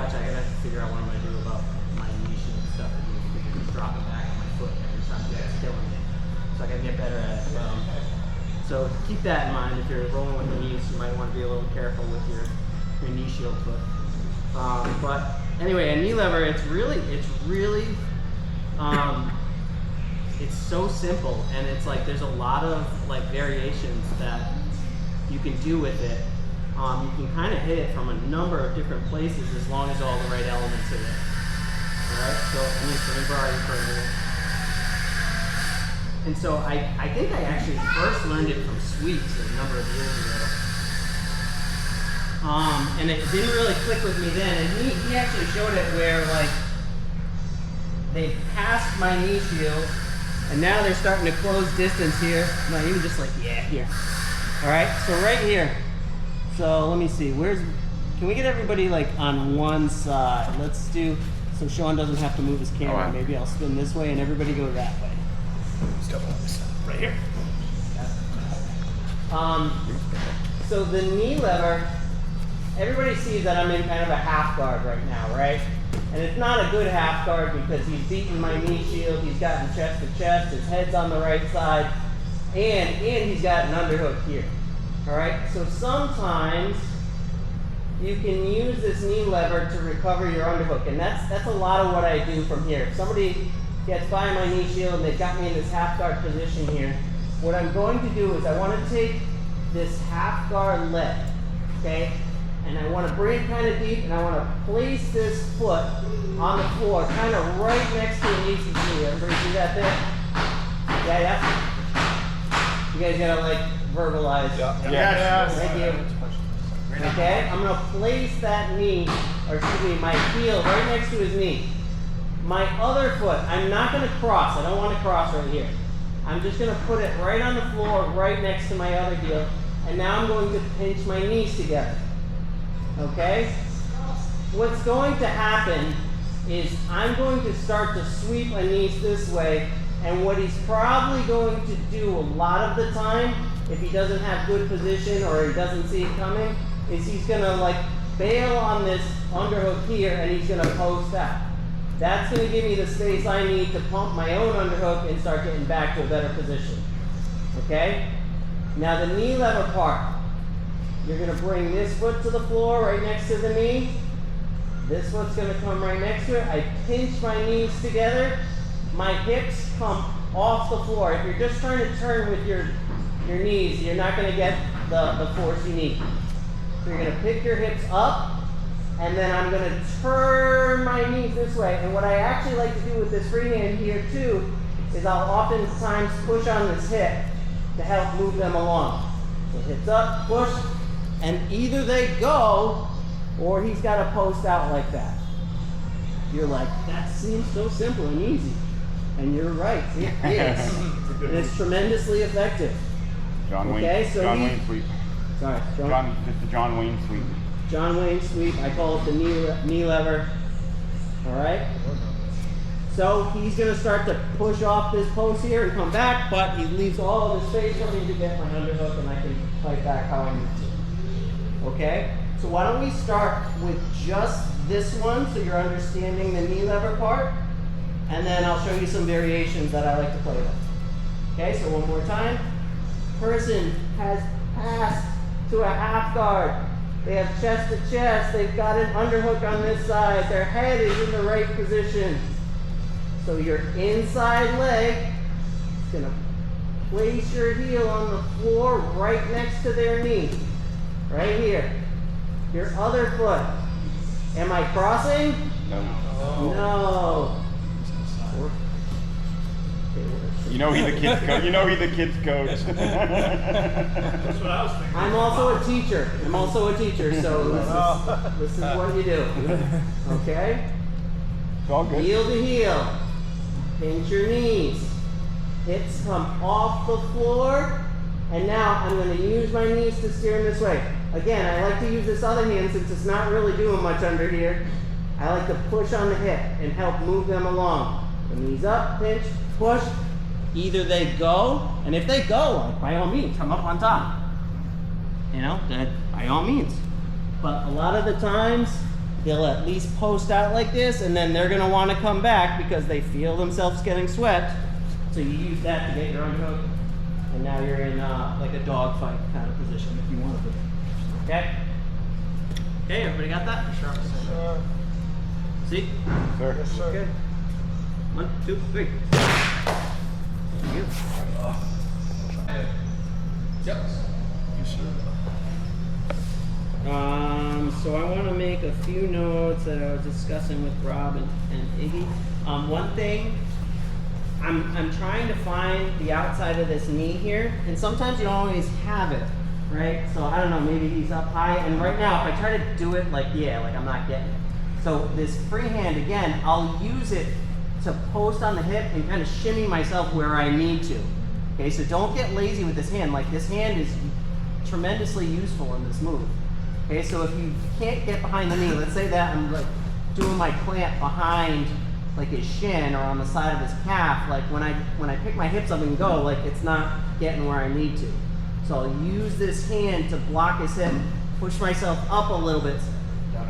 couch, I gotta figure out what I'm gonna do about my knee shield stuff. Because just drop it back on my foot every time. It's killing me. So I gotta get better at it. So keep that in mind. If you're rolling with the knees, you might want to be a little careful with your knee shield foot. But anyway, a knee lever, it's really, it's so simple, and it's like there's a lot of like variations that you can do with it. You can kind of hit it from a number of different places as long as all the right elements are there. All right, so let me borrow you for a minute. And so I think I actually first learned it from Sweeps a number of years ago. And it didn't really click with me then. And he actually showed it where like they passed my knee shield and now they're starting to close distance here. No, even just like, yeah, here. All right, so right here. So let me see, can we get everybody like on one side? Let's do, so Sean doesn't have to move his camera. Right. Maybe I'll spin this way and everybody go that way. Step on this right here. So the knee lever, everybody sees that I'm in kind of a half guard right now, right? And it's not a good half guard because he's beaten my knee shield, he's gotten chest to chest, his head's on the right side, and he's got an underhook here. All right, so sometimes you can use this knee lever to recover your underhook, and that's a lot of what I do from here. If somebody gets by my knee shield and they've got me in this half guard position here, what I'm going to do is I want to take this half guard leg, okay, and I want to bring it kind of deep, and I want to place this foot on the floor, kind of right next to the knee. Everybody see that there? Yeah. You guys gotta like verbalize. Yeah. Thank you. Okay, I'm gonna place that knee, or excuse me, my heel right next to his knee. My other foot, I'm not gonna cross. I don't want to cross right here. I'm just gonna put it right on the floor, right next to my other heel, and now I'm going to pinch my knees together. Okay? What's going to happen is I'm going to start to sweep my knees this way, and what he's probably going to do a lot of the time, if he doesn't have good position or he doesn't see it coming, is he's gonna like bail on this underhook here and he's gonna post out. That's gonna give me the space I need to pump my own underhook and start getting back to a better position. Okay? Now the knee lever part, you're gonna bring this foot to the floor right next to the knee. This foot's gonna come right next to it. I pinch my knees together. My hips come off the floor. If you're just trying to turn with your knees, you're not gonna get the force you need. So you're gonna pick your hips up, and then I'm gonna turn my knees this way. And what I actually like to do with this free hand here too, is I'll oftentimes push on this hip to help move them along. So hips up, push, and either they go, or he's got a post out like that. You're like, that seems so simple and easy. And you're right, it is. And it's tremendously effective. John Wayne. Okay, so John Wayne sweep. Sorry, Just the John Wayne sweep. John Wayne sweep. I call it the knee lever. All right. So he's going to start to push off this post here and come back, but he leaves all of the space for me to get my underhook, and I can fight back how I need to. Okay. So why don't we start with just this one, so you're understanding the knee lever part, and then I'll show you some variations that I like to play with. Okay. So one more time. Person has passed to a half guard. They have chest to chest. They've got an underhook on this side. Their head is in the right position. So your inside leg is going to place your heel on the floor right next to their knee. Right here. Your other foot. Am I crossing? No. No. You know he's the kids coach. You know he's the kids coach. That's what I was thinking. I'm also a teacher. So this is what you do. Okay? It's all good. Heel to heel. Pinch your knees. Hips come off the floor. And now I'm going to use my knees to steer them this way. Again, I like to use this other hand since it's not really doing much under here. I like to push on the hip and help move them along. The knees up, pinch, push. Either they go, and if they go, by all means, come up on top. You know, that by all means. But a lot of the times, they'll at least post out like this, and then they're gonna wanna come back because they feel themselves getting swept. So you use that to get your underhook, and now you're in like a dog fight kind of position if you want to put it. Okay? Okay, everybody got that? Sure. See? Sir. Yes, sir. Good. 1, 2, 3. Thank you. Yep. Yes, sir. So I want to make a few notes that I was discussing with Rob and Iggy. One thing, I'm trying to find the outside of this knee here, and sometimes you don't always have it, right? So I don't know, maybe he's up high, and right now if I try to do it like I'm not getting it. So this free hand, again, I'll use it to post on the hip and kind of shimmy myself where I need to. Okay, so don't get lazy with this hand. Like, this hand is tremendously useful in this move. Okay, so if you can't get behind the knee, let's say that I'm like doing my clamp behind like his shin or on the side of his calf, like when I pick my hips up and go, like it's not getting where I need to. So I'll use this hand to block his hip, push myself up a little bit. No.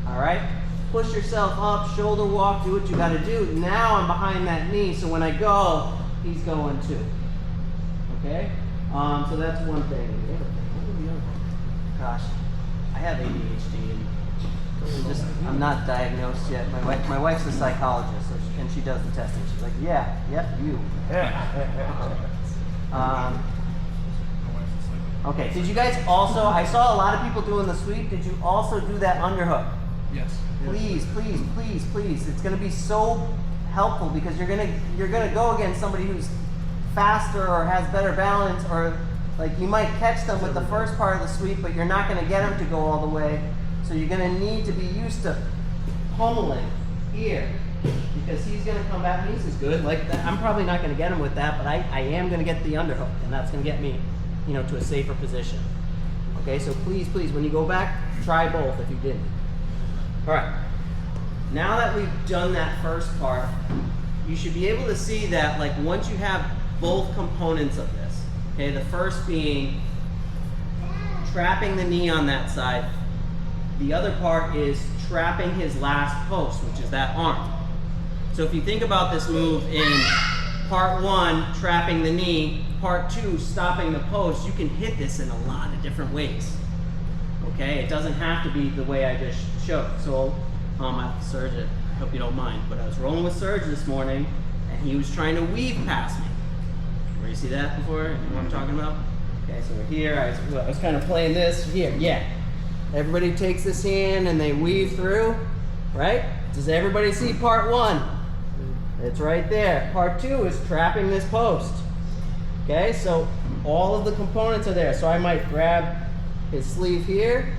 All right. Push yourself up, shoulder walk, do what you gotta do. Now I'm behind that knee, so when I go, he's going too. Okay? So that's one thing. Gosh, I have ADHD and I'm not diagnosed yet. My wife's a psychologist, so and she does the testing. She's like, yeah, yep, you. Okay, did you guys also, I saw a lot of people doing the sweep. Did you also do that underhook? Yes. Please, please, please, please. It's gonna be so helpful because you're gonna go against somebody who's faster or has better balance, or like you might catch them with the first part of the sweep, but you're not gonna get them to go all the way. So you're gonna need to be used to pummeling here because he's gonna come back. This is good. Like that, I'm probably not gonna get him with that, but I am gonna get the underhook, and that's gonna get me, to a safer position. Okay, so please, please, when you go back, try both if you didn't. All right. Now that we've done that first part, you should be able to see that, like, once you have both components of this, okay, the first being trapping the knee on that side, the other part is trapping his last post, which is that arm. So if you think about this move in part 1, trapping the knee, part 2, stopping the post, you can hit this in a lot of different ways. Okay, it doesn't have to be the way I just showed. So, Serge, I hope you don't mind, but I was rolling with Serge this morning, and he was trying to weave past me. Where you see that before? You know what I'm talking about? Okay, so we're here. I was kind of playing this here. Yeah. Everybody takes this hand and they weave through, right? Does everybody see part 1? It's right there. Part 2 is trapping this post. Okay, so all of the components are there. So I might grab his sleeve here,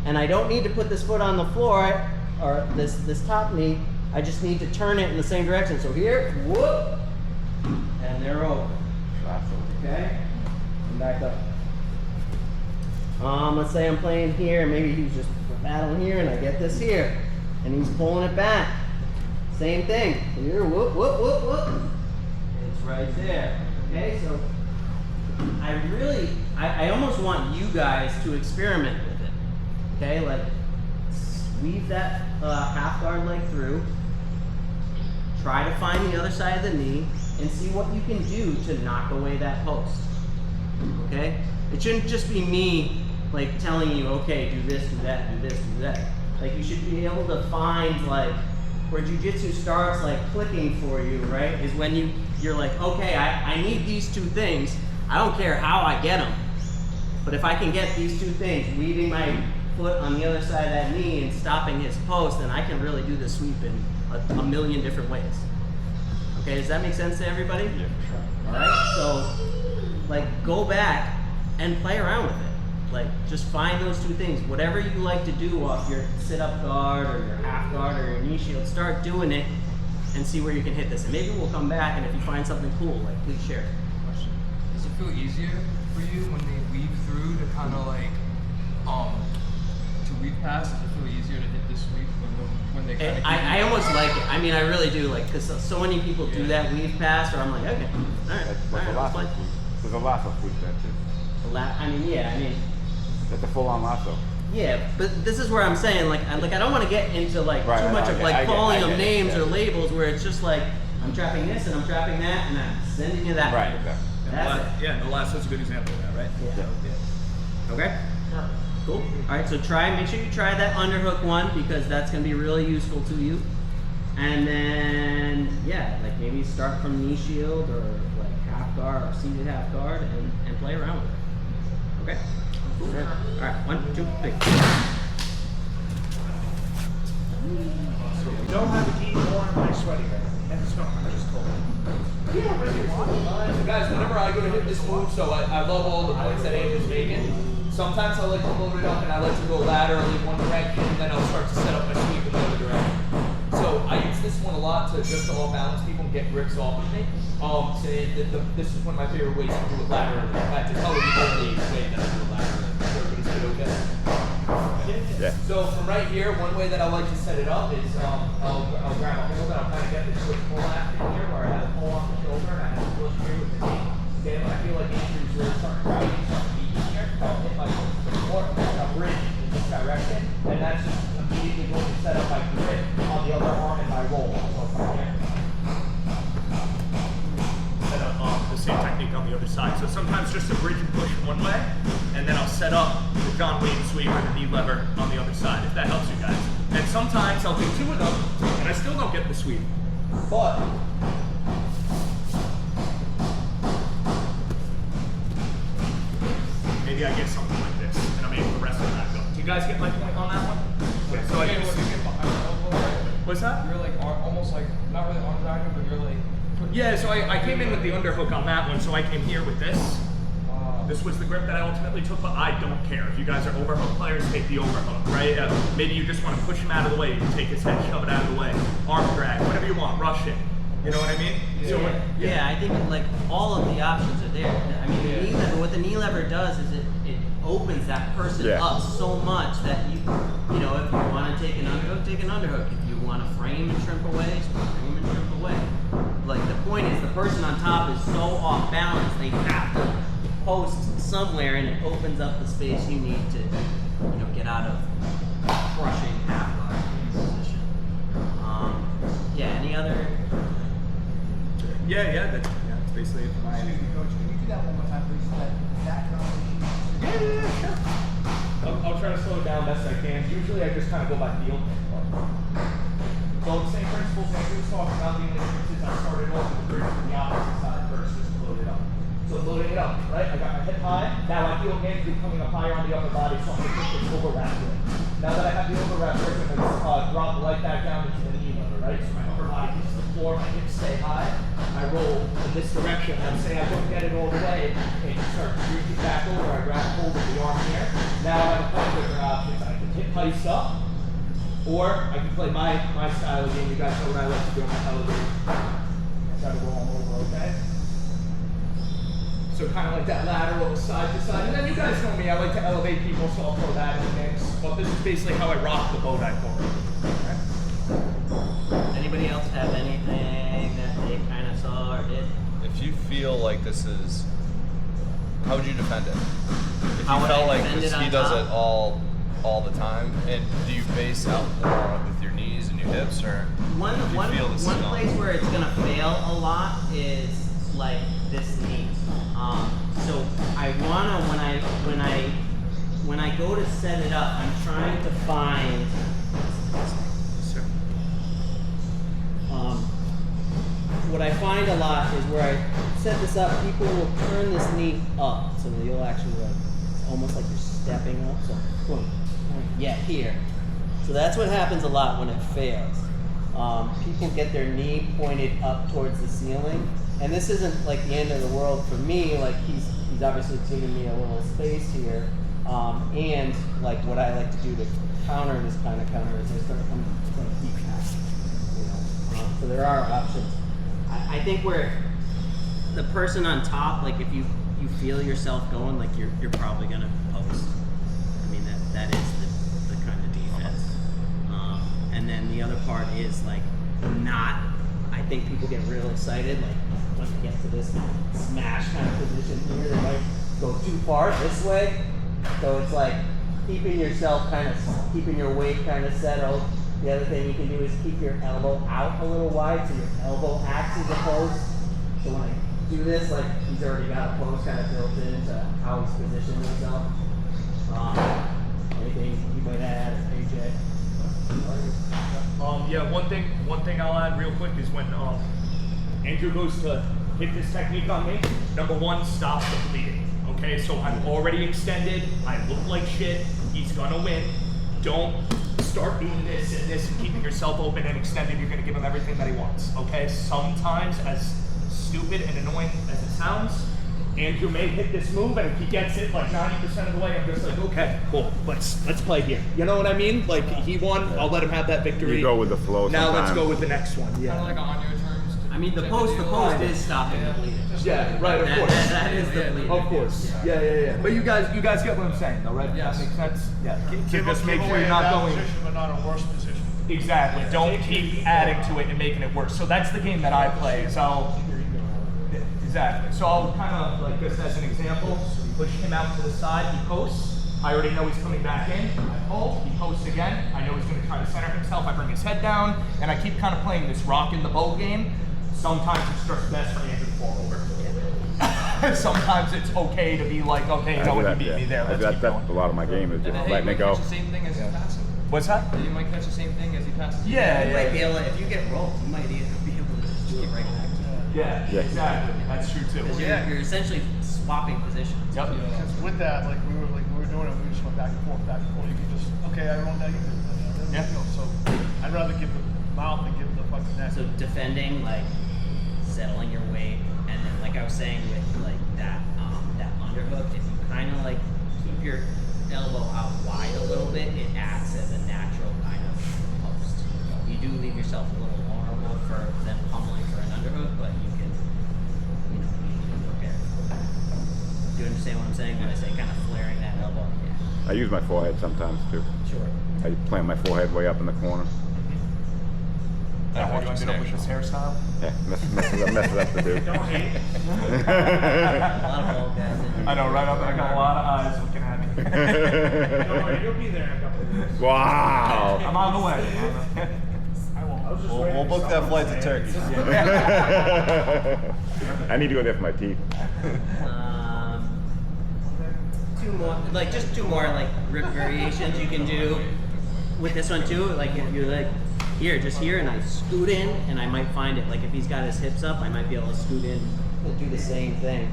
and I don't need to put this foot on the floor or this top knee. I just need to turn it in the same direction. So here, whoop, and they're over. Okay, and back up. Let's say I'm playing here, and maybe he's just battling here, and I get this here, and he's pulling it back. Same thing. Here, whoop, whoop, whoop, whoop. It's right there. Okay, so I almost want you guys to experiment with it. Okay, like weave that half guard leg through, try to find the other side of the knee, and see what you can do to knock away that post. Okay? It shouldn't just be me like telling you, okay, do this, do that, do this, do that. Like, you should be able to find, like, where jiu-jitsu starts like clicking for you, right? Is when you're like, okay, I need these two things. I don't care how I get them, but if I can get these two things, weaving my foot on the other side of that knee and stopping his post, then I can really do the sweep in a million different ways. Okay, does that make sense to everybody? Yeah, for sure. All right, so like go back and play around with it. Like just find those two things. Whatever you like to do off your sit-up guard or your half guard or your knee shield, start doing it and see where you can hit this. And maybe we'll come back, and if you find something cool, like please share it. Question. Does it feel easier for you when they weave through to kind of like, to weave past? Does it feel easier to hit the sweep when they kind of I almost like it. I mean, I really do, like, because so many people do that weave pass, or I'm like, okay, all right, let's play. There's a lasso sweep that too. I mean, That's a full-on lasso. Yeah, but this is where I'm saying, like, I don't want to get into like Right, too I much know, of I like get- calling I them get it, names yeah. or labels, where it's just like I'm trapping this and I'm trapping that, and I'm sending you that. Right, exactly. That's it. Yeah, and the last one's a good example of that, right? Yeah. Okay. Cool. All right. So make sure you try that underhook one because that's gonna be really useful to you. And then yeah, like maybe start from knee shield or like half guard or seated half guard and play around with it. Okay. Cool. All right. 1, 2, 3. You don't have to keep more in my sweaty right now. That's not, I just told you. Guys, whenever I go to hit this move, so I love all the points that Andrew's making. Sometimes I like to load it up and I like to go laterally one direction, and then I'll start to set up my sweep in the other direction. So I use this one a lot to just to all balance people and get grips off of me. This is one of my favorite ways to do it laterally. In fact, it's probably the only way that I do it laterally. Everybody's good, okay? Yeah. So from right here, one way that I like to set it up is I'll grab a hold and I'll kind of get this quick pull action here where I have a pull off the shoulder and I have a push here with the knee. Okay, when I feel like Andrew's really starting to grab me, starting to beat me here, I'll hit my foot and I'll bridge in this direction, and that's just immediately going to set up my grip on the other arm and my roll. So from here. Set up the same technique on the other side. So sometimes just a bridge and push one way, and then I'll set up the John Wayne sweep or the knee lever on the other side, if that helps you guys. And sometimes I'll do 2 of them, and I still don't get the sweep. But Maybe I get something like this, and I'm able to wrestle that go. Do you guys get my point on that one? Okay, so I you can know, when you get behind the elbow, right? What's that? You're like almost like not really arm driving, but you're like Yeah, so I came in with the underhook on that one, so I came here with this. This was the grip that I ultimately took, but I don't care. If you guys are overhook players, take the overhook, right? Maybe you just want to push him out of the way. You can take his head, shove it out of the way. Arm drag, whatever you want, rush it. You know what I mean? So Yeah, I think like all of the options are there. I mean, the knee lever, what the knee lever does is it opens that person Yeah. up so much that you know, if you want to take an underhook, take an underhook. If you want to frame and shrimp away, frame and shrimp away. Like the point is, the person on top is so off balance, they have to post somewhere, and it opens up the space you need to, you know, get out of crushing half guard position. Yeah. Any other? yeah, that's basically it for my Excuse me, Coach, can you do that one more time, please? That combination. sure. I'll try to slow it down best I can. Usually I just kind of go by feel. So the same principles that we was talking about, the only difference is I started off with the bridge from the opposite side first, just to load it up. So loading it up, right? I got my hip high. Now I feel Andrew coming up higher on the upper body, so I'm going to put this overwrap in. Now that I have the overwrap, I'm going to drop the leg back down into the knee lever, right? So my upper body hits the floor, my hips stay high. I roll in this direction. Let's say I don't get it all the way, and start reaching back over. I grab hold of the arm here. Now I have a couple different options. I can hip heist up, or I can play my style of game. You guys know what I like to do on my elevator. Try to roll them over, okay? So kind of like that lateral side to side. And then you guys know me, I like to elevate people, so I'll throw that in the mix. But this is basically how I rock the boat I forward. Anybody else have anything that they kind of saw or did? If you feel like this is, how would you defend it? If How you would felt I like defend this, it he on does top? it all the time, and do you base out more with your knees and your hips, or One do you feel this is one going? place where it's gonna fail a lot is like this knee. So I wanna when I go to set it up, I'm trying to find what I find a lot is where I set this up, people will turn this knee up, so you'll actually like, it's almost like you're stepping up. So boom, yeah, here. So that's what happens a lot when it fails. People get their knee pointed up towards the ceiling, and this isn't like the end of the world for me. Like he's obviously giving me a little space here, and like what I like to do to counter this kind of counter is I start coming like deep back, you know. So there are options. I think where the person on top, like if you feel yourself going, like you're probably gonna post. I mean that is the kind of defense. And then the other part is like not. I think people get real excited, like when they get to this smash kind of position here, they might go too far this way. So it's like keeping yourself keeping your weight kind of settled. The other thing you can do is keep your elbow out a little wide so your elbow acts as a post. So when I do this, like he's already got a post kind of built into how he's positioned himself. Anything you might add, or AJ? Yeah, one thing I'll add real quick is when Andrew goes to hit this technique on me, number one, stop the bleeding. Okay, so I'm already extended, I look like shit, he's gonna win. Don't start doing this and this and keeping yourself open and extended. You're gonna give him everything that he wants. Okay, sometimes, as stupid and annoying as it sounds, Andrew may hit this move, and if he gets it like 90% of the way, I'm just like, okay, cool, let's play here. You know what I mean? Like he won, I'll let him have that victory. You go with the flow. Now let's sometimes. go with the next one. Yeah. Kind of like on your terms. I mean, the post is stopping the bleeding. Yeah, right. Of That- course. that is the bleeding. Of course. Yeah. But you guys get what I'm saying, though, right? Yes. That makes sense. Yeah. To Give just him make sure away you're in not that going. position, but not a worse position. Exactly. Don't keep adding to it and making it worse. So that's the game that I play. Is exactly. So I'll kind of like just as an example, push him out to the side. He posts. I already know he's coming back in. I hold. He posts again. I know he's going to try to center himself. I bring his head down, and I keep kind of playing this rock in the boat game. Sometimes it starts best for Andrew to fall over. Sometimes it's okay to be like, okay, you know what, he beat me there. Let's keep That's going. a lot of my game is And just then letting you it might go. catch the same thing as he's passing. What's that? You might catch the same thing as he passes. Yeah, You might be yeah, able to, if you get rolled, you might even be able to just do it right back to you. yeah, Yeah. exactly. That's true too. Because you're essentially swapping positions. Yep. Because with that, like we were doing it, we just went back and forth. You can just, okay, I rolled that, you do it. Yeah. So I'd rather give the mouth than give the fucking neck. So defending, like settling your weight, and then like I was saying with like that underhook, if you kind of like keep your elbow out wide a little bit, it acts as a natural kind of post. You do leave yourself a little vulnerable for them pummeling for an underhook, but you can prepare. Do you understand what I'm saying when I say kind of flaring that elbow? Yeah. I use my forehead sometimes too. Sure. I plant my forehead way up in the corner. That how you ended up with this hairstyle? Yeah, messes up the dude. A lot of bald guys in I know, right up. I got a lot of eyes looking at me. Don't worry, you'll be there in a couple of years. Wow. I'm on the way. I won't. I was just We'll waiting for book that someone flight to say it. Turkey. I need to go there for my teeth. Two more, like just two more like grip variations you can do with this one too. Like if you're like here, and I scoot in, and I might find it. Like if he's got his hips up, I might be able to scoot in and do the same thing.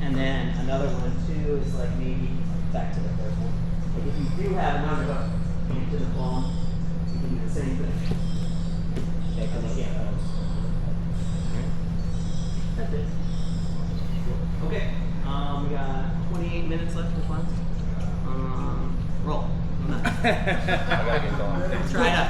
And then another one too is like maybe back to the first one. Like if you do have an underhook into the palm, you can do the same thing. Okay, because I can't pose. That's it. Okay. We got 28 minutes left for class. Roll. I gotta get going. Try it out.